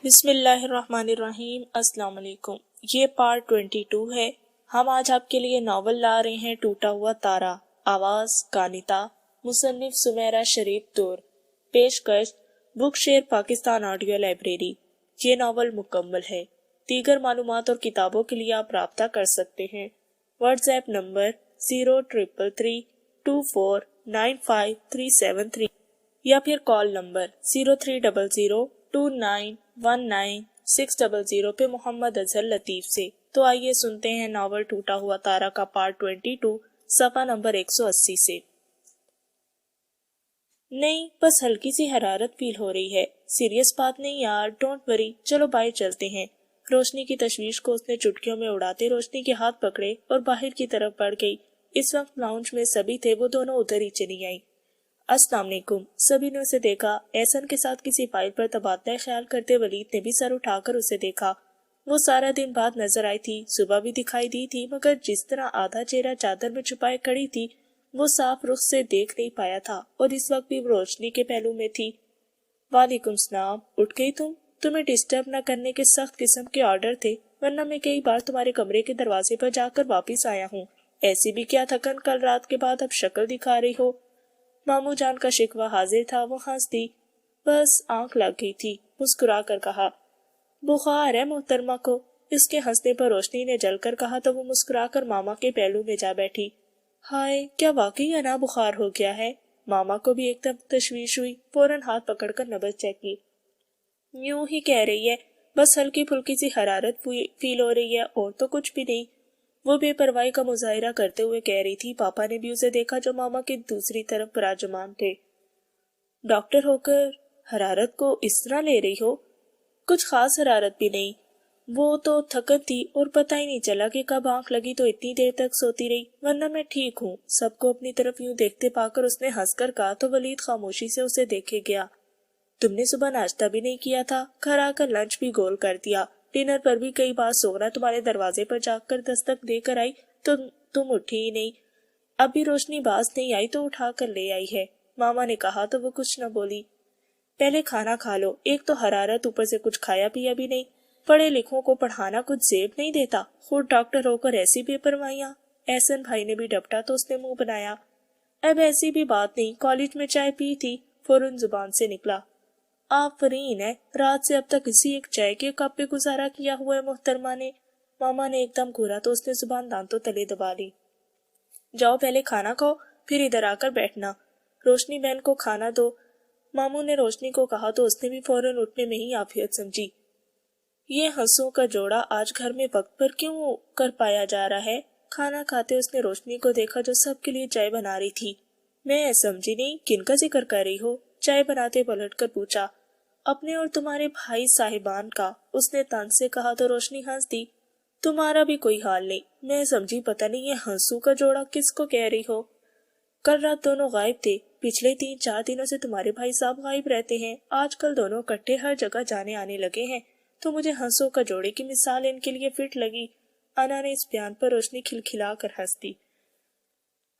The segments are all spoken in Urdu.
بسم اللہ الرحمن الرحیم۔ السلام علیکم۔ یہ پارٹ 22 ہے۔ ہم آج آپ کے لیے ناول لا رہے ہیں ٹوٹا ہوا تارا، آواز کانتا، مصنف سمیرہ شریف دور، پیشکش بک شیئر پاکستان آڈیو لائبریری۔ یہ ناول مکمل ہے۔ دیگر معلومات اور کتابوں کے لیے آپ رابطہ کر سکتے ہیں۔ واٹس ایپ نمبر 0333249537 یا پھر کال نمبر 0300291960 پہ محمد اظہر لطیف سے۔ تو آئیے سنتے ہیں ناول ٹوٹا ہوا تارا کا پارٹ 22 صفحہ نمبر 180 سے۔ نہیں، بس ہلکی سی حرارت فیل ہو رہی ہے۔ سیریس بات نہیں یار، ڈونٹ وری، چلو باہر چلتے ہیں۔ روشنی کی تشویش کو اس نے چٹکیوں میں اڑاتے روشنی کے ہاتھ پکڑے اور باہر کی طرف بڑھ گئی۔ اس وقت لاؤنج میں سبھی تھے، وہ دونوں ادھر ہی چلی آئیں۔ السلام علیکم۔ سبھی نے اسے دیکھا۔ احسن کے ساتھ کسی فائل پر تبادلہ خیال کرتے ولید نے بھی سر اٹھا کر اسے دیکھا۔ وہ سارا دن بعد نظر آئی تھی، صبح بھی دکھائی دی تھی، مگر جس طرح آدھا چہرہ چادر میں چھپائے کھڑی تھی وہ صاف رخ سے دیکھ نہیں پایا تھا، اور اس وقت بھی وہ روشنی کے پہلو میں تھی۔ وعلیکم السلام، اٹھ گئی تم؟ تمہیں ڈسٹرب نہ کرنے کے سخت قسم کے آرڈر تھے، ورنہ میں کئی بار تمہارے کمرے کے دروازے پر جا کر واپس آیا ہوں۔ ایسی بھی کیا تھکن، کل رات کے بعد اب شکل دکھا رہی ہو؟ ماموں جان کا شکوہ حاضر تھا، وہ ہنس دی۔ بس آنکھ لگ گئی تھی، مسکرا کر کہا۔ بخار ہے محترمہ کو۔ اس کے ہنسنے پر روشنی نے جل کر کہا تو وہ مسکرا کر ماما کے پہلو میں جا بیٹھی۔ ہائے، کیا واقعی انا بخار ہو گیا ہے؟ ماما کو بھی ایک دم تشویش ہوئی، فوراً ہاتھ پکڑ کر نبض چیک کی۔ یوں ہی کہہ رہی ہے، بس ہلکی پھلکی سی حرارت فیل ہو رہی ہے، اور تو کچھ بھی نہیں۔ وہ بے پرواہی کا مظاہرہ کرتے ہوئے کہہ رہی تھی۔ پاپا نے بھی اسے دیکھا جو ماما کے دوسری طرف براجمان تھے۔ ڈاکٹر ہو کر حرارت کو اس طرح لے رہی ہو؟ کچھ خاص حرارت بھی نہیں، وہ تو تھکن تھی اور پتہ ہی نہیں چلا کہ کب آنکھ لگی تو اتنی دیر تک سوتی رہی، ورنہ میں ٹھیک ہوں۔ سب کو اپنی طرف یوں دیکھتے پا کر اس نے ہنس کر کہا تو ولید خاموشی سے اسے دیکھے گیا۔ تم نے صبح ناشتہ بھی نہیں کیا تھا، گھر آ کر لنچ بھی گول کر دیا، ڈنر پر بھی کئی بار سونا تمہارے دروازے پر جا کر دستک دے کر آئی تو تم اٹھی ہی نہیں۔ اب بھی روشنی باز نہیں آئی تو اٹھا کر لے آئی ہے، ماما نے کہا تو وہ کچھ نہ بولی۔ پہلے کھانا کھا لو، ایک تو حرارت، اوپر سے کچھ کھایا پیا بھی نہیں۔ پڑھے لکھوں کو پڑھانا کچھ زیب نہیں دیتا، خود ڈاکٹر ہو کر ایسی بے پرواہیاں۔ احسن بھائی نے بھی ڈپٹا تو اس نے منہ بنایا۔ اب ایسی بھی بات نہیں، کالج میں چائے پی تھی، فوراً زبان سے نکلا۔ آفرین ہے، رات سے اب تک اسی ایک چائے کے کپ پہ گزارا کیا ہوا ہے محترمہ نے۔ ماما نے ایک دم گھورا تو اس نے زبان دانتوں تلے دبا لی۔ جاؤ پہلے کھانا کھاؤ، پھر ادھر آ کر بیٹھنا، روشنی بہن کو کھانا دو۔ ماموں نے روشنی کو کہا تو اس نے بھی فوراً اٹھنے میں ہی عافیت سمجھی۔ یہ ہنسوں کا جوڑا آج گھر میں وقت پر کیوں کر پایا جا رہا ہے؟ کھانا کھاتے اس نے روشنی کو دیکھا جو سب کے لیے چائے بنا رہی تھی۔ میں سمجھی نہیں، کن کا ذکر کر رہی ہو؟ چائے بناتے پلٹ کر پوچھا۔ اپنے اور تمہارے بھائی صاحبان کا، اس نے طنز سے کہا تو روشنی ہنس دی۔ تمہارا بھی کوئی حال نہیں، میں سمجھی پتہ نہیں یہ ہنسوں کا جوڑا کس کو کہہ رہی ہو؟ کل رات دونوں غائب تھے، پچھلے 3-4 دنوں سے تمہارے بھائی صاحب غائب رہتے ہیں، آج کل دونوں اکٹھے ہر جگہ جانے آنے لگے ہیں، تو مجھے ہنسوں کا جوڑے کی مثال ان کے لیے فٹ لگی۔ انا نے اس بیان پر روشنی کھلکھلا کر ہنس دی۔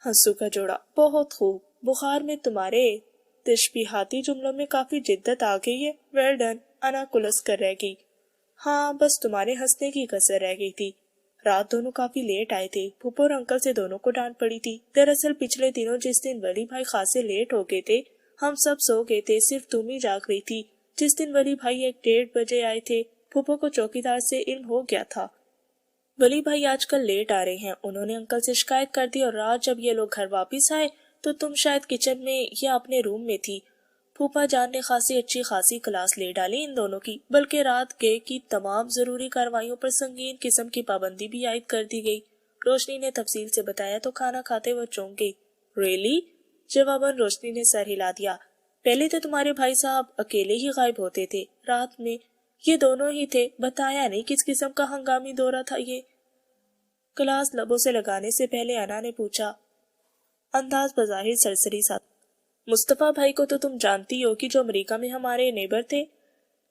ہنسوں کا جوڑا، بہت خوب۔ بخار میں تمہارے تشبیہاتی جملوں میں کافی جدت آ گئی ہے، ویل ڈن۔ انا کلس کر رہ گئی۔ ہاں، بس تمہارے ہنسنے کی کسر رہ گئی تھی۔ رات دونوں کافی لیٹ آئے تھے، پھپھو اور انکل سے دونوں کو ڈانٹ پڑی تھی۔ دراصل پچھلے دنوں جس دن ولی بھائی خاصے لیٹ ہو گئے تھے، ہم سب سو گئے تھے، صرف تم ہی جاگ رہی تھی۔ جس دن ولی بھائی 1-1:30 بجے آئے تھے، پھپھو کو چوکیدار سے علم ہو گیا تھا۔ ولی بھائی آج کل لیٹ آ رہے ہیں، انہوں نے انکل سے شکایت کر دی، اور رات جب یہ لوگ گھر واپس آئے تو تم شاید کچن میں یا اپنے روم میں تھی۔ پھوپھا جان نے اچھی خاصی کلاس لے ڈالی ان دونوں کی، بلکہ رات گئے کی تمام ضروری کارروائیوں پر سنگین قسم کی پابندی بھی عائد کر دی گئی۔ روشنی نے تفصیل سے بتایا تو کھانا کھاتے وہ چونک گئی۔ ریلی؟ جواباً روشنی نے سر ہلا دیا۔ پہلے تو تمہارے بھائی صاحب اکیلے ہی غائب ہوتے تھے، رات میں یہ دونوں ہی تھے، بتایا نہیں کس قسم کا ہنگامی دورہ تھا یہ؟ کلاس لبوں سے لگانے سے پہلے انا نے پوچھا، انداز بظاہر سرسری سا۔ مصطفیٰ بھائی کو تو تم جانتی ہو کہ جو امریکہ میں ہمارے نیبر تھے؟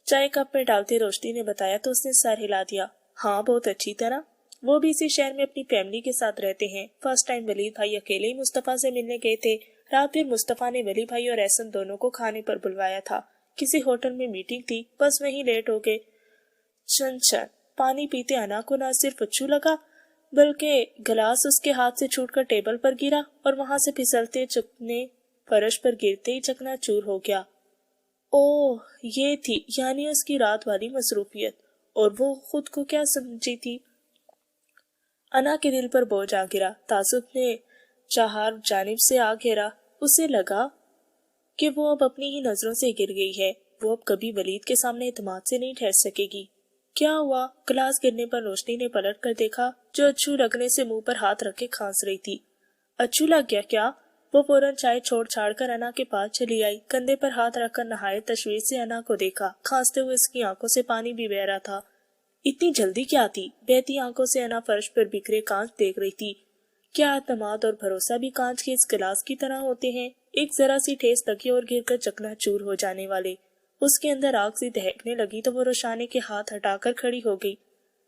چائے کپ میں ڈالتے روشنی نے بتایا تو اس نے سر ہلا دیا۔ ہاں، بہت اچھی طرح، وہ بھی اسی شہر میں اپنی فیملی کے ساتھ رہتے ہیں۔ فرسٹ ٹائم ولید بھائی اکیلے ہی مصطفیٰ سے ملنے گئے تھے، رات پھر مصطفیٰ نے ولی بھائی اور احسن دونوں کو کھانے پر بلوایا تھا۔ کسی ہوٹل میں میٹنگ تھی، بس وہیں لیٹ ہو گئے۔ چن چن پانی پیتے انا کو نہ صرف اچھو لگا بلکہ گلاس اس کے ہاتھ سے چھوٹ کر ٹیبل پر گرا اور وہاں سے پھسلتے چکنے فرش پر گرتے ہی چکنا چور ہو گیا۔ اوہ، یہ تھی یعنی اس کی رات والی مصروفیت، اور وہ خود کو کیا سمجھی تھی۔ انا کے دل پر بوجھ آ گرا، تعصب نے چہار جانب سے آ گھیرا۔ اسے لگا کہ وہ اب اپنی ہی نظروں سے گر گئی ہے، وہ اب کبھی ولید کے سامنے اعتماد سے نہیں ٹھہر سکے گی۔ کیا ہوا؟ گلاس گرنے پر روشنی نے پلٹ کر دیکھا، جو اچھو لگنے سے منہ پر ہاتھ رکھ کے کھانس رہی تھی۔ اچھو لگ گیا کیا؟ وہ فوراً چائے چھوڑ چھاڑ کر انا کے پاس چلی آئی، کندھے پر ہاتھ رکھ کر نہایت تشویش سے انا کو دیکھا، کھانستے ہوئے اس کی آنکھوں سے پانی بھی بہہ رہا تھا۔ اتنی جلدی کیا تھی؟ بہتی آنکھوں سے انا فرش پر بکھرے کانچ دیکھ رہی تھی۔ کیا اعتماد اور بھروسہ بھی کانچ کے اس گلاس کی طرح ہوتے ہیں، ایک ذرا سی ٹھیس لگی اور گر کر چکنا چور ہو جانے والے؟ اس کے اندر آگ سی دہکنے لگی تو وہ روشانے کے ہاتھ ہٹا کر کھڑی ہو گئی۔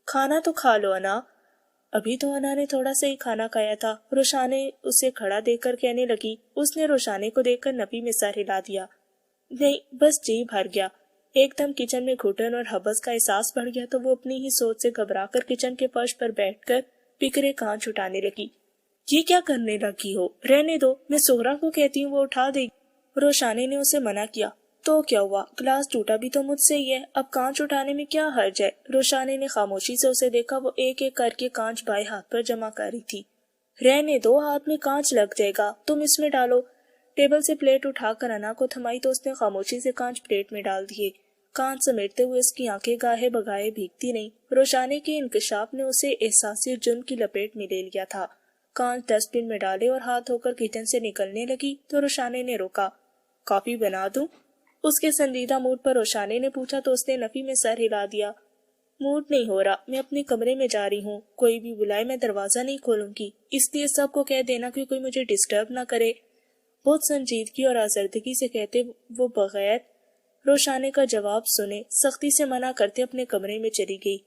کھانا تو کھا لو انا۔ ابھی تو انا نے تھوڑا سا ہی کھانا کھایا تھا۔ روشانے اسے کھڑا دیکھ کر کہنے لگی۔ اس نے روشانے کو دیکھ کر نفی میں سر ہلا دیا۔ نہیں، بس جی بھر گیا۔ ایک دم کچن میں گھٹن اور حبس کا احساس بڑھ گیا تو وہ اپنی ہی سوچ سے گھبرا کر کچن کے فرش پر بیٹھ کر بکھرے کانچ اٹھانے لگی۔ یہ کیا کرنے لگی ہو؟ رہنے دو، میں سہرا کو کہتی ہوں، وہ اٹھا دے گی۔ روشانے نے اسے منع کیا۔ تو کیا ہوا؟ گلاس ٹوٹا بھی تو مجھ سے ہی ہے، اب کانچ اٹھانے میں کیا حرج ہے؟ روشانے نے خاموشی سے اسے دیکھا، وہ ایک ایک کر کے کانچ بائیں ہاتھ پر جمع کر رہی تھی۔ رہنے دو، ہاتھ میں کانچ لگ جائے گا، تم اس میں ڈالو۔ ٹیبل سے پلیٹ اٹھا کر انا کو تھمائی تو اس نے خاموشی سے کانچ پلیٹ میں ڈال دیے۔ کانچ سمیٹتے ہوئے اس کی آنکھیں گاہے بگاہے بھیگتی نہیں۔ روشانے کے انکشاف نے اسے احساسی جرم کی لپیٹ میں لے لیا تھا۔ کانچ ڈسٹ بن میں ڈالے اور ہاتھ ہو کر کچن سے نکلنے لگی تو روشانے نے روکا۔ کافی بنا دوں؟ اس کے سنجیدہ موڈ پر روشانے نے پوچھا تو اس نے نفی میں سر ہلا دیا۔ موڈ نہیں ہو رہا، میں اپنے کمرے میں جا رہی ہوں، کوئی بھی بلائے میں دروازہ نہیں کھولوں گی، اس لیے سب کو کہہ دینا کہ کوئی مجھے ڈسٹرب نہ کرے۔ بہت سنجیدگی اور آزردگی سے کہتے وہ بغیر روشانے کا جواب سنے سختی سے منع کرتے اپنے کمرے میں چلی گئی۔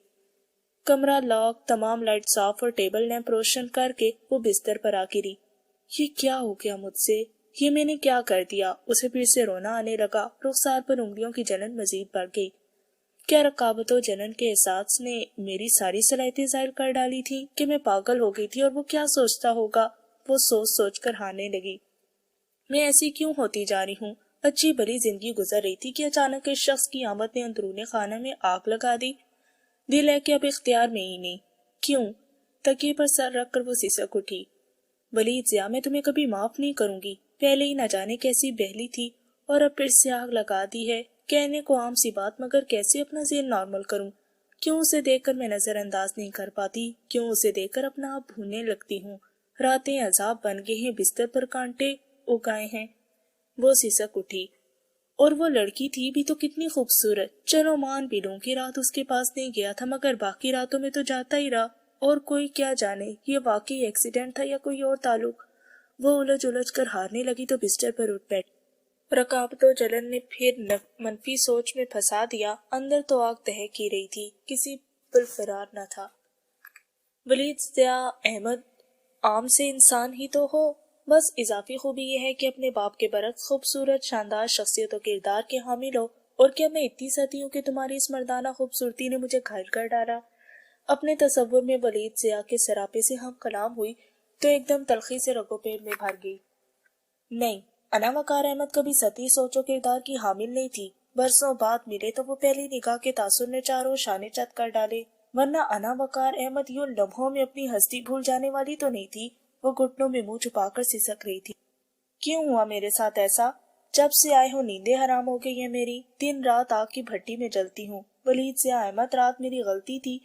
کمرہ لاک، تمام لائٹ صاف اور ٹیبل لیمپ روشن کر کے وہ بستر پر آ گری۔ یہ کیا ہو گیا مجھ سے؟ یہ میں نے کیا کر دیا؟ اسے پھر سے رونا آنے لگا، رخسار پر انگلیوں کی جلن مزید بڑھ گئی۔ کیا رقابت و جنن کے احساس نے میری ساری صلاحیتیں ظاہر کر ڈالی تھی کہ میں پاگل ہو گئی تھی اور وہ کیا سوچتا ہوگا؟ وہ سوچ سوچ کر ہارنے لگی۔ میں ایسی کیوں ہوتی جا رہی ہوں؟ اچھی بھلی زندگی گزر رہی تھی کہ اچانک اس شخص کی آمد نے اندرون خانہ میں آگ لگا دی۔ دل ہے کہ اب اختیار میں ہی نہیں۔ کیوں؟ تکیے پر سر رکھ کر وہ سسک اٹھی۔ ولید ضیاء، میں تمہیں کبھی معاف نہیں کروں گی۔ پہلے ہی نہ جانے کیسی بہلی تھی اور اب پھر سے آگ لگا دی ہے۔ کہنے کو عام سی بات، مگر کیسے اپنا ذہن نارمل کروں؟ کیوں اسے دیکھ کر میں نظر انداز نہیں کر پاتی؟ کیوں اسے دیکھ کر اپنا آپ بھولنے لگتی ہوں؟ راتیں عذاب بن گئے ہیں، بستر پر کانٹے اگائے ہیں۔ وہ سسک اٹھی۔ اور وہ لڑکی تھی بھی تو کتنی خوبصورت۔ چلو مان بھی لوں کہ رات اس کے پاس نہیں گیا تھا، مگر باقی راتوں میں تو جاتا ہی رہا۔ اور کوئی کیا جانے یہ واقعی ایکسیڈنٹ تھا یا کوئی اور تعلق۔ وہ الجھ الجھ کر ہارنے لگی تو بستر پر اٹھ بیٹھ۔ رقابت و جلن نے پھر منفی سوچ میں پھنسا دیا۔ اندر تو آگ دہک ہی رہی تھی، کسی پل فرار نہ تھا۔ ولید ضیاء احمد عام سے انسان ہی تو ہو، بس اضافی خوبی یہ ہے کہ اپنے باپ کے برعکس خوبصورت شاندار شخصیت و کردار کے حامل ہو۔ اور کیا میں اتنی ستی ہوں کہ تمہاری اس مردانہ خوبصورتی نے مجھے گھائل کر ڈالا؟ اپنے تصور میں ولید ضیاء کے سراپے سے ہم کلام ہوئی تو ایک دم تلخی سے رگو پیر میں بھر گئی۔ نہیں، انا وقار احمد کبھی ستی سوچ و کردار کی حامل نہیں تھی۔ برسوں بعد ملے تو وہ پہلی نگاہ کے تاثر نے چاروں شانے چت کر ڈالے، ورنہ انا وقار احمد یوں لمحوں میں اپنی ہستی بھول جانے والی تو نہیں تھی۔ وہ گھٹنوں میں منہ چھپا کر سسک رہی تھی۔ کیوں ہوا میرے ساتھ ایسا؟ جب سے آئے ہو نیندیں حرام ہو گئی ہیں میری، دن رات آگ کی بھٹی میں جلتی ہوں۔ ولید ضیاء احمد، رات میری غلطی تھی،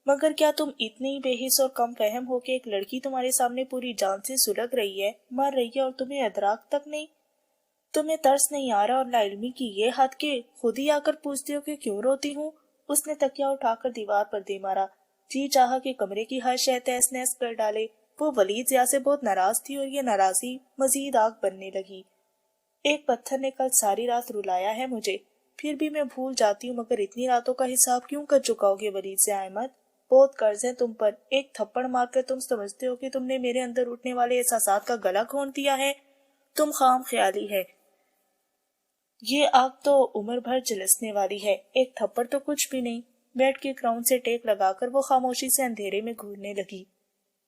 مگر کیا تم اتنی بے حس اور کم فہم ہو کہ ایک لڑکی تمہارے سامنے پوری جان سے سلگ رہی ہے، مر رہی ہے، اور تمہیں ادراک تک نہیں؟ تمہیں ترس نہیں آ رہا اور لا علمی کی یہ حد کہ خود ہی آ کر پوچھتے ہو کہ کیوں روتی ہوں؟ اس نے تکیہ اٹھا کر دیوار پر دے مارا، جی چاہا کہ کمرے کی ہر شے تہس نہس کر ڈالے۔ وہ ولید ضیاء سے بہت ناراض تھی اور یہ ناراضی مزید آگ بننے لگی۔ ایک پتھر نے کل ساری رات رلایا ہے مجھے، پھر بھی میں بھول جاتی ہوں، مگر اتنی راتوں کا حساب کیوں کر چکاؤ گے ولید ضیاء احمد؟ بہت قرض ہے تم پر۔ ایک تھپڑ مار کر تم سمجھتے ہو کہ تم نے میرے اندر اٹھنے والے احساسات کا گلا گھونٹ دیا ہے؟ تم خام خیالی ہے۔ یہ آگ تو عمر بھر جلسنے والی ہے، ایک تھپڑ تو کچھ بھی نہیں۔ بیڈ کے کراؤن سے ٹیک لگا کر وہ خاموشی سے اندھیرے میں گھورنے لگی۔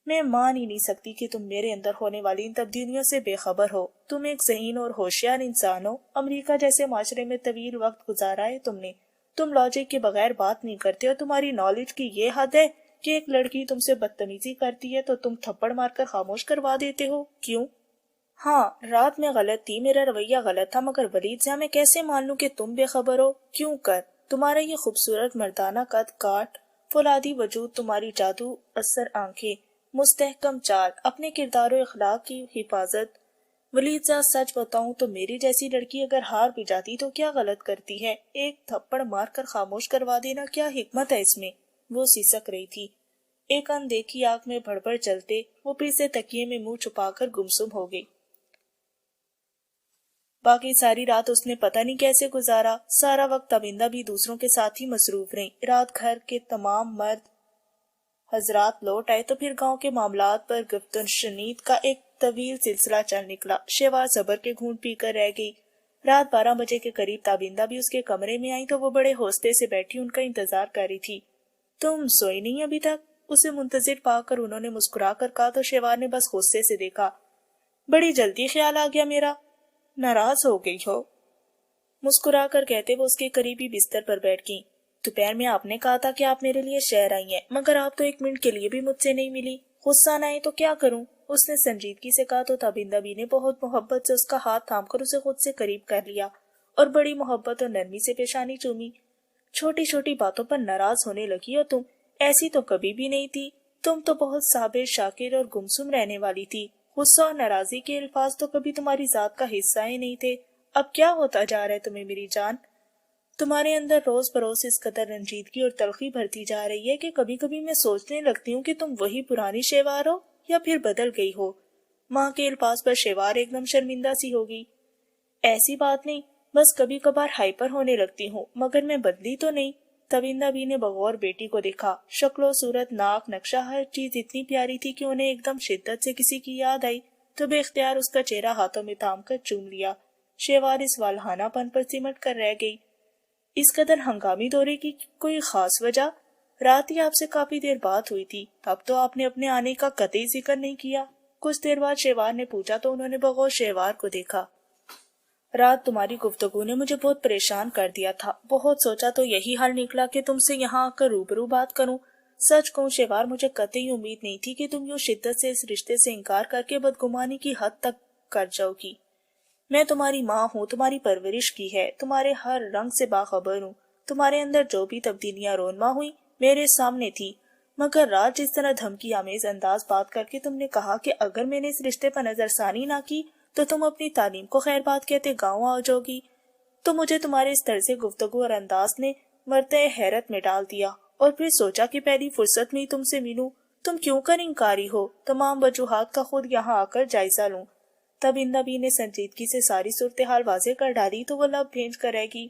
میں مان ہی نہیں سکتی کہ تم میرے اندر ہونے والی ان تبدیلیوں سے بے خبر ہو۔ تم ایک ذہین اور ہوشیار انسان ہو، امریکہ جیسے معاشرے میں طویل وقت گزارا ہے تم نے، تم لاجک کے بغیر بات نہیں کرتے اور تمہاری نالج کی یہ حد ہے کہ ایک لڑکی تم سے بدتمیزی کرتی ہے تو تم تھپڑ مار کر خاموش کروا دیتے ہو، کیوں؟ ہاں، رات میں غلط تھی، میرا رویہ غلط تھا، مگر ولید صاحب میں کیسے مان لوں کہ تم بے خبر ہو؟ کیوں کر؟ تمہارا یہ خوبصورت مردانہ قد کاٹ، فولادی وجود، تمہاری جادو اثر آنکھیں، مستحکم چال، اپنے کردار و اخلاق کی حفاظت۔ ولید صاحب سچ بتاؤں تو میری جیسی لڑکی اگر ہار بھی جاتی تو کیا غلط کرتی ہے؟ ایک تھپڑ مار کر خاموش کروا دینا، کیا حکمت ہے اس میں؟ وہ سسک رہی تھی۔ ایک اندیکھی آنکھ میں بڑبڑ چلتے وہ پھر سے تکیے میں منہ چھپا کر گمسم ہو گئی۔ باقی ساری رات اس نے پتہ نہیں کیسے گزارا۔ سارا وقت تابندہ بھی دوسروں کے ساتھ ہی مصروف رہیں۔ رات گھر کے تمام مرد حضرات لوٹ آئے تو پھر گاؤں کے معاملات پر گفتن شنید کا ایک طویل سلسلہ چل نکلا۔ شیوار صبر کے گھونٹ پی کر رہ گئی۔ رات 12 بجے کے قریب تابندہ بھی اس کے کمرے میں آئی تو وہ بڑے حوصلے سے بیٹھی ان کا انتظار کر رہی تھی۔ تم سوئی نہیں ابھی تک؟ اسے منتظر پا کر انہوں نے مسکرا کر کہا تو شیوار نے بس غصے سے دیکھا۔ بڑی جلدی خیال آ گیا میرا، ناراض ہو گئی ہو؟ مسکرا کر کہتے وہ اس کے قریبی بستر پر بیٹھ گئی۔ دوپہر میں آپ نے کہا تھا کہ آپ میرے لیے شہر آئی ہیں، مگر آپ تو ایک منٹ کے لیے بھی مجھ سے نہیں ملی۔ غصہ نہ آئے تو کیا کروں؟ اس نے سنجیدگی سے کہا تو تابندہ بھی نے بہت محبت سے اس کا ہاتھ تھام کر اسے خود سے قریب کر لیا اور بڑی محبت اور نرمی سے پیشانی چومی۔ چھوٹی چھوٹی باتوں پر ناراض ہونے لگی ہو تم، ایسی تو کبھی بھی نہیں تھی۔ تم تو بہت صابر، شاکر اور گمسم رہنے والی تھی۔ غصہ اور ناراضی کے الفاظ تو کبھی تمہاری ذات کا حصہ ہی نہیں تھے۔ اب کیا ہوتا جا رہا ہے تمہیں میری جان؟ تمہارے اندر روز بروز اس قدر رنجیدگی اور تلخی بھرتی جا رہی ہے کہ کبھی کبھی میں سوچنے لگتی ہوں کہ تم وہی پرانی شیوار ہو یا پھر بدل گئی ہو۔ ماں کے الفاظ پر شیوار ایک دم شرمندہ سی ہوگی۔ ایسی بات نہیں، بس کبھی کبھار ہائپر ہونے لگتی ہوں، مگر میں بدلی تو نہیں۔ تابندہ بھی نے بغور بیٹی کو دیکھا۔ شکل و صورت، ناک، نقشہ، ہر چیز اتنی پیاری تھی کہ انہیں ایک دم شدت سے کسی کی یاد آئی تو بے اختیار اس کا چہرہ ہاتھوں میں تھام کر چوم لیا۔ شیوار اس والہانہ پن پر سمٹ کر رہ گئی۔ اس قدر ہنگامی دورے کی کوئی خاص وجہ؟ رات ہی آپ سے کافی دیر بات ہوئی تھی، تب تو آپ نے اپنے آنے کا قطعی ذکر نہیں کیا۔ کچھ دیر بعد شیوار نے پوچھا تو انہوں نے بغور شیوار کو دیکھا۔ رات تمہاری گفتگو نے مجھے بہت پریشان کر دیا تھا، بہت سوچا تو یہی حل نکلا کہ تم سے یہاں آ کر روبرو بات کروں۔ سچ کہوں شیوار، مجھے قطعی امید نہیں تھی کہ تم یوں شدت سے اس رشتے سے انکار کر کے بدگمانی کی حد تک کر جاؤ گی۔ میں تمہاری ماں ہوں، تمہاری پرورش کی ہے، تمہارے ہر رنگ سے باخبر ہوں۔ تمہارے اندر جو بھی تبدیلیاں رونما ہوئی میرے سامنے تھی، مگر رات جس طرح دھمکی آمیز انداز بات کر کے تم نے کہا کہ اگر میں نے اس رشتے پر نظر ثانی نہ کی تو تم اپنی تعلیم کو خیر بات کہتے گاؤں آ جاؤ گی، تو مجھے تمہارے اس طرز گفتگو اور انداز نے مرتع حیرت میں ڈال دیا، اور پھر سوچا کہ پہلی فرصت میں ہی تم سے ملوں۔ تم کیوں کر انکاری ہو؟ تمام وجوہات کا خود یہاں آ کر جائزہ لوں۔ تب اندبی نے سنجیدگی سے ساری صورتحال واضح کر ڈالی تو وہ لب بھینج کر رہ گی۔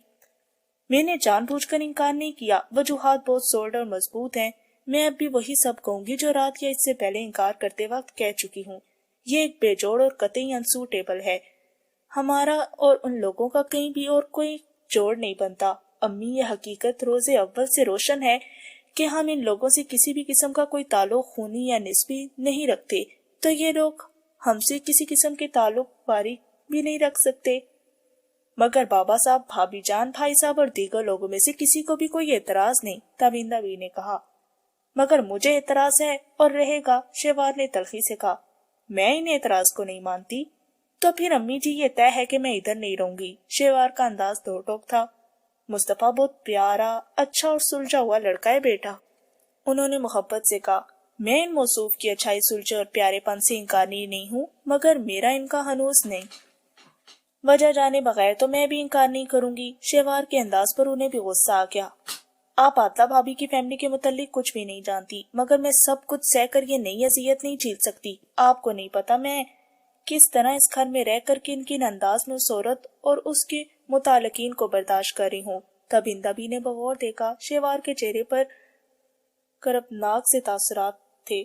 میں نے جان بوجھ کر انکار نہیں کیا، وجوہات بہت سولڈ اور مضبوط ہیں۔ میں اب بھی وہی سب کہوں گی جو رات یا اس سے پہلے انکار کرتے وقت کہہ چکی ہوں۔ یہ ایک بے جوڑ اور قطعی انسوٹیبل ہے۔ ہمارا اور ان لوگوں کا کہیں بھی اور کوئی جوڑ نہیں بنتا۔ امی، یہ حقیقت روز اول سے روشن ہے کہ ہم ان لوگوں سے کسی بھی قسم کا کوئی تعلق خونی یا نسبی نہیں رکھتے، تو یہ لوگ ہم سے کسی قسم کے تعلق باری بھی نہیں رکھ سکتے۔ مگر بابا صاحب، بھابی جان، بھائی صاحب اور دیگر لوگوں میں سے کسی کو بھی کوئی اعتراض نہیں، تابندہ بھی نے کہا۔ مگر مجھے اعتراض ہے اور رہے گا، شیوار نے تلخی سے کہا۔ میں ان اعتراض کو نہیں مانتی۔ تو پھر امی جی یہ طے ہے کہ میں ادھر نہیں رہوں گی۔ شیوار کا انداز دو ٹوک تھا۔ مصطفیٰ بہت پیارا، اچھا اور سلجھا ہوا لڑکا ہے بیٹا، انہوں نے محبت سے کہا۔ میں ان موصوف کی اچھائی، سلجھے اور پیارے پن سے انکاری نہیں ہوں، مگر میرا ان کا ہنوز نہیں۔ وجہ جانے بغیر تو میں بھی انکار نہیں کروں گی۔ شیوار کے انداز پر انہیں بھی غصہ آ گیا۔ آپ عاطلہ بھابی کی فیملی کے متعلق کچھ بھی نہیں جانتی، مگر میں سب کچھ سہ کر یہ نئی اذیت نہیں جھیل سکتی۔ آپ کو نہیں پتا میں کس طرح اس گھر میں رہ کر کن کن انداز میں اس عورت اور اس کے متعلقین کو برداشت کر رہی ہوں۔ تب اندبی نے بغور دیکھا۔ شیوار کے چہرے پر کربناک سے تاثرات تھے۔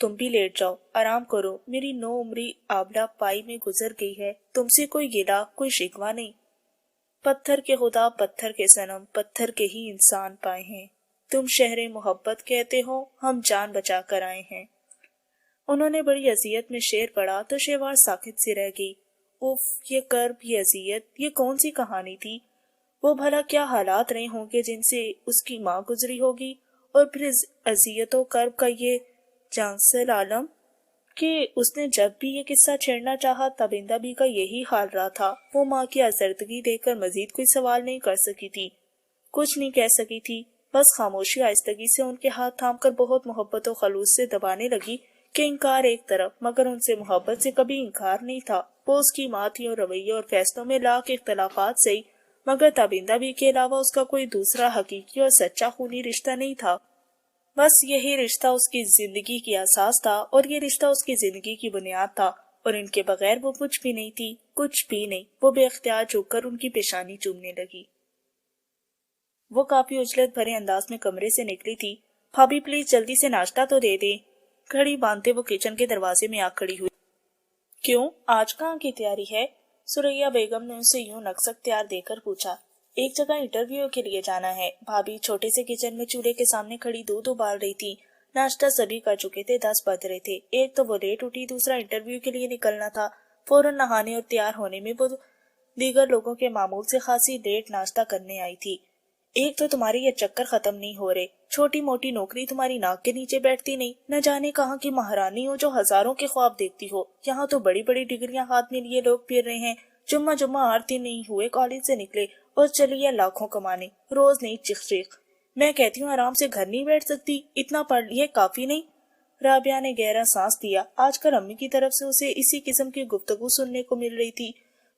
تم بھی لیٹ جاؤ، آرام کرو، میری 9 عمری آبلہ پائی میں گزر گئی ہے، تم سے کوئی گلا کوئی شکوہ نہیں۔ پتھر کے خدا پتھر کے صنم پتھر کے ہی انسان پائے ہیں، تم شہر محبت کہتے ہو، ہم جان بچا کر آئے ہیں۔ انہوں نے بڑی اذیت میں شعر پڑھا تو شہوار ساکت سی رہ گئی۔ اف، یہ کرب، یہ اذیت، یہ کون سی کہانی تھی؟ وہ بھلا کیا حالات رہے ہوں گے جن سے اس کی ماں گزری ہوگی، اور پھر اذیت و کرب کا یہ جانسل عالم کہ اس نے جب بھی یہ قصہ چھیڑنا چاہا تابندہ بی کا یہی حال رہا تھا۔ وہ ماں کی آزردگی دیکھ کر مزید کوئی سوال نہیں کر سکی تھی، کچھ نہیں کہہ سکی تھی، بس خاموشی آہستگی سے ان کے ہاتھ تھام کر بہت محبت و خلوص سے دبانے لگی کہ انکار ایک طرف، مگر ان سے محبت سے کبھی انکار نہیں تھا۔ وہ اس کی ماں تھی اور رویے اور فیصلوں میں لاکھ اختلافات سے، مگر تابندہ بی کے علاوہ اس کا کوئی دوسرا حقیقی اور سچا خونی رشتہ نہیں تھا۔ بس یہی رشتہ اس کی زندگی کی اساس تھا، اور یہ رشتہ اس کی زندگی کی بنیاد تھا، اور ان کے بغیر وہ کچھ بھی نہیں تھی، کچھ بھی نہیں۔ وہ بے اختیار جھک کر ان کی پیشانی چومنے لگی۔ وہ کافی عجلت بھرے انداز میں کمرے سے نکلی تھی۔ بھابھی پلیز جلدی سے ناشتہ تو دے دیں۔ گھڑی باندھتے وہ کچن کے دروازے میں آ کھڑی ہوئی۔ کیوں، آج کہاں کی تیاری ہے؟ سریا بیگم نے اسے یوں نقص تیار دے کر پوچھا۔ ایک جگہ انٹرویو کے لیے جانا ہے۔ بھابھی چھوٹے سے کچن میں چولہے کے سامنے کھڑی دودھ ابال رہی تھی۔ ناشتہ سبھی کر چکے تھے، 10 بج رہے تھے۔ ایک تو وہ لیٹ اٹھی، دوسرا انٹرویو کے لیے نکلنا تھا۔ فوراً نہانے اور تیار ہونے میں وہ دیگر لوگوں کے معمول سے خاصی لیٹ ناشتہ کرنے آئی تھی۔ ایک تو تمہارے یہ چکر ختم نہیں ہو رہے، چھوٹی موٹی نوکری تمہاری ناک کے نیچے بیٹھتی نہیں، نہ جانے کہاں کی مہارانی ہو جو ہزاروں کے خواب دیکھتی ہو۔ یہاں تو بڑی بڑی ڈگریاں ہاتھ میں لیے لوگ پھر رہے ہیں، جمعہ آرتی نہیں ہوئے کالج سے نکلے اور چلی ہے لاکھوں کمانے، روز نہیں چیخ۔ میں کہتی ہوں آرام سے گھر نہیں بیٹھ سکتی؟ اتنا پڑھ لیے کافی نہیں؟ رابعہ نے گہرا سانس دیا۔ آج کل امی کی طرف سے اسے اسی قسم کی گفتگو سننے کو مل رہی تھی۔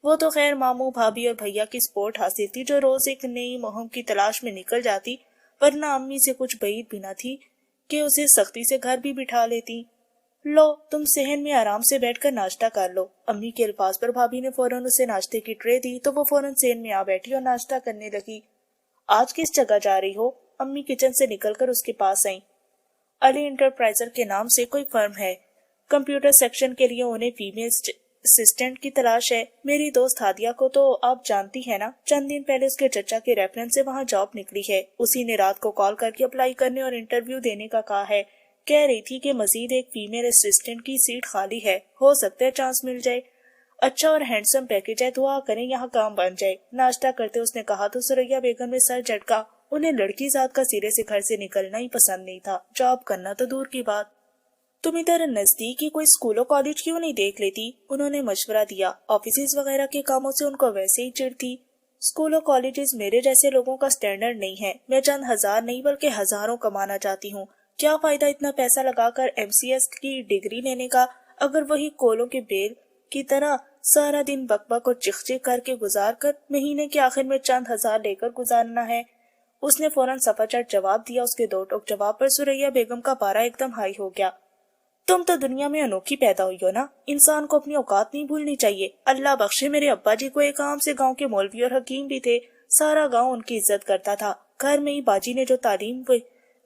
وہ تو خیر ماموں، بھابھی اور بھیا کی سپورٹ حاصل تھی جو روز ایک نئی مہم کی تلاش میں نکل جاتی، ورنہ امی سے کچھ بعید بھی نہ تھی کہ اسے سختی سے گھر بھی بٹھا لیتی۔ لو، تم صحن میں آرام سے بیٹھ کر ناشتہ کر لو۔ امی کے الفاظ پر بھابھی نے فوراً اسے ناشتے کی ٹرے دی تو وہ فوراً صحن میں آ بیٹھی اور ناشتہ کرنے لگی۔ آج کس جگہ جا رہی ہو؟ امی کچن سے نکل کر اس کے پاس آئیں۔ علی انٹرپرائزر کے نام سے کوئی فرم ہے، کمپیوٹر سیکشن کے لیے انہیں فیمیل اسسٹنٹ کی تلاش ہے۔ میری دوست ہادیہ کو تو آپ جانتی ہیں نا، چند دن پہلے اس کے چچا کے ریفرنس سے وہاں جاب نکلی ہے۔ اسی نے رات کو کال کر کے اپلائی کرنے اور انٹرویو دینے کا کہا ہے۔ کہہ رہی تھی کہ مزید ایک فیمیل اسسٹنٹ کی سیٹ خالی ہے، ہو سکتا ہے چانس مل جائے۔ اچھا اور ہینڈسم پیکج ہے، دعا کریں یہاں کام بن جائے۔ ناشتہ کرتے اس نے کہا تو سریا بیگم نے سر جھٹکا۔ انہیں لڑکی ذات کا سرے سے گھر سے نکلنا ہی پسند نہیں تھا، جاب کرنا تو دور کی بات۔ تم ادھر نزدیک ہی کوئی اسکول و کالج کیوں نہیں دیکھ لیتی؟ انہوں نے مشورہ دیا۔ آفیسز وغیرہ کے کاموں سے ان کو ویسے ہی چڑ تھی۔ اسکول و کالجز میرے جیسے لوگوں کا سٹینڈرڈ نہیں ہے، میں چند ہزار نہیں بلکہ ہزاروں کمانا چاہتی ہوں۔ کیا فائدہ اتنا پیسہ لگا کر MCS کی ڈگری لینے کا، اگر وہی کولوں کے بیل کی طرح سارا دن بک بک اور چیخ چیخ کر کے گزار کر مہینے کے آخر میں چند ہزار لے کر گزارنا ہے۔ اس نے فوراً صفا چٹ جواب دیا۔ اس کے دو ٹوک جواب پر سریا بیگم کا پارا ایک دم ہائی ہو گیا۔ تم تو دنیا میں انوکھی پیدا ہوئی ہو نا، انسان کو اپنی اوقات نہیں بھولنی چاہیے۔ اللہ بخشے میرے ابا جی کو ایک عام سے گاؤں کے مولوی اور حکیم بھی تھے، سارا گاؤں ان کی عزت کرتا تھا۔ گھر میں ہی باجی نے جو تعلیم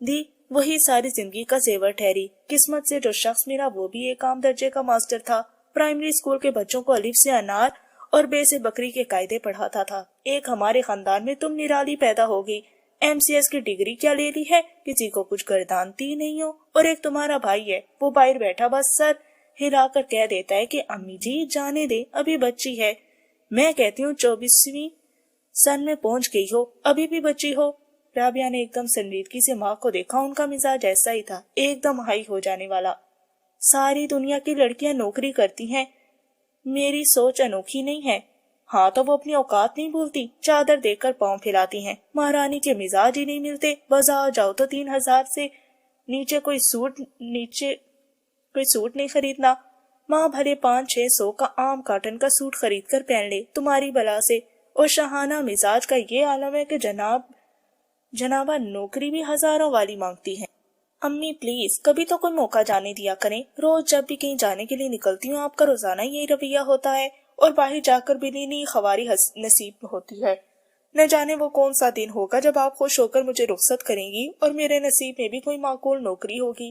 دی وہی ساری زندگی کا زیور ٹھہری۔ قسمت سے جو شخص ملا وہ بھی ایک عام درجے کا ماسٹر تھا، پرائمری اسکول کے بچوں کو الف سے انار اور بے سے بکری کے قاعدے پڑھاتا تھا۔ ایک ہمارے خاندان میں تم نرالی پیدا ہوگی، MCS کی ڈگری کیا لے لی ہے، کسی کو کچھ گردانتی نہیں ہو، اور ایک تمہارا بھائی ہے، وہ باہر بیٹھا بس سر ہلا کر کہہ دیتا ہے کہ امی جی جانے دے، ابھی بچی ہے۔ میں کہتی ہوں 24ویں سن میں پہنچ گئی ہو، ابھی بھی بچی ہو۔ رابعہ نے ایک دم سنجیدگی سے ماں کو دیکھا، ان کا مزاج ایسا ہی تھا، ایک دم ہائی ہو جانے والا۔ ساری دنیا کی لڑکیاں نوکری کرتی ہیں، میری سوچ انوکھی نہیں ہے۔ ہاں تو وہ اپنی اوقات نہیں بھولتی، چادر دے کر پاؤں پھیلاتی ہیں، مہارانی کے مزاج ہی نہیں ملتے۔ بازار جاؤ تو 3000 سے نیچے کوئی سوٹ نہیں خریدنا، ماں بھلے 500-600 کا عام کاٹن کا سوٹ خرید کر پہن لے تمہاری بلا سے، اور شاہانہ مزاج کا یہ عالم ہے کہ جنابہ نوکری بھی ہزاروں والی مانگتی ہیں۔ امی پلیز کبھی تو کوئی موقع جانے دیا کریں، روز جب بھی کہیں جانے کے لیے نکلتی ہوں آپ کا روزانہ یہی رویہ ہوتا ہے، اور باہر جا کر بھی نئی خواری نصیب ہوتی ہے۔ نہ جانے وہ کون سا دن ہوگا جب آپ خوش ہو کر مجھے رخصت کریں گی اور میرے نصیب میں بھی کوئی معقول نوکری ہوگی۔